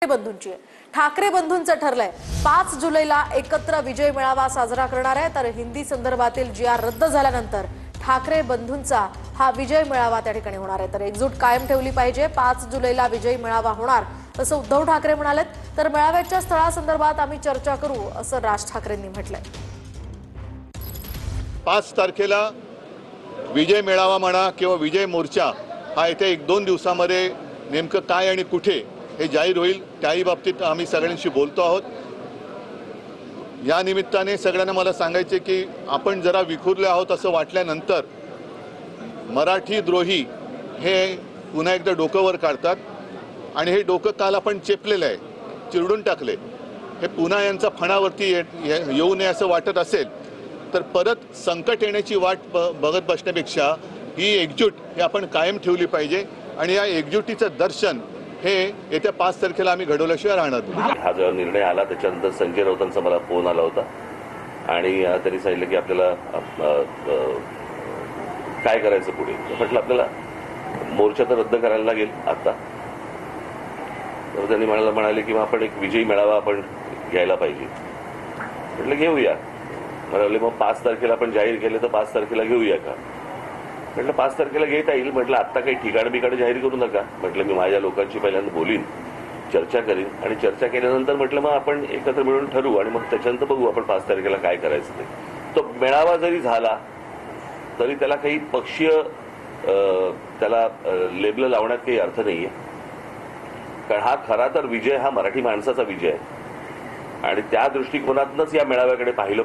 बंधूंची ठाकरे बंधूंचं ठरलंय 5 जुलैला एकत्र विजय मेळावा साजरा करणार आहे। तर हिंदी संदर्भातील जी.आर रद्द झाल्यानंतर ठाकरे बंधूंचा हा विजय मेळावा त्या ठिकाणी होणार आहे। तर एकजूट कायम ठेवली पाहिजे, 5 जुलैला विजय मेळावा होणार असं उद्धव ठाकरे म्हणालेत। तर मेळाव्याच्या स्थळासंदर्भात आम्ही चर्चा करू असं राज ठाकरेंनी म्हटलंय। 5 तारखेला विजय मेळावा म्हणा किंवा विजय मोर्चा हा येत्या 1-2 दिवसांमध्ये नेमकं काय आणि कुठे हे जाहीर होईल। त्याही बाबतीत आम्ही सगळ्यांशी बोलतो आहोत। या निमित्ताने सगळ्यांना मला सांगायचे की आपण जरा विखुरले आहोत असं वाटल्यानंतर मराठी द्रोही हे पुन्हा एकदा डोकं वर काढतात आणि हे डोकं काल आपण चेपलेलं आहे, चिरडून टाकले। हे पुन्हा यांचा फणावरती येऊ नये असं वाटत असेल तर परत संकट येण्याची वाट बघत बसण्यापेक्षा ही एकजूट ही आपण कायम ठेवली पाहिजे आणि या एकजुटीचं दर्शन हे येत्या 5 तारखेला आम्ही घडवल्याशिवाय राहणार नाही। हा जो निर्णय आला त्याच्यानंतर संजय राऊतांचा मला फोन आला होता आणि त्यांनी सांगितलं की आपल्याला काय करायचं पुढे। म्हटलं आपल्याला मोर्चा तर रद्द करायला लागेल आता। तर त्यांनी म्हणाले की आपण एक विजयी मेळावा आपण घ्यायला पाहिजे। म्हटलं घेऊया। म्हणाले मग 5 तारखेला आपण जाहीर केले तर 5 तारखेला घेऊया का? म्हटलं 5 तारखेला घेता येईल। म्हटलं आत्ता काही ठिकाण जाहीर करू नका। म्हटलं मी माझ्या लोकांशी पहिल्यांदा बोलीन, चर्चा करीन आणि चर्चा केल्यानंतर म्हटलं मग आपण एकत्र मिळून ठरवू आणि मग त्याच्यानंतर बघू आपण 5 तारखेला काय करायचं ते। तो मेळावा जरी झाला तरी त्याला काही पक्षीय त्याला लेबल लावण्यात काही अर्थ नाहीये, कारण हा खरा तर विजय हा मराठी माणसाचा विजय आहे आणि त्या दृष्टिकोनातूनच या मेळाव्याकडे पाहिलं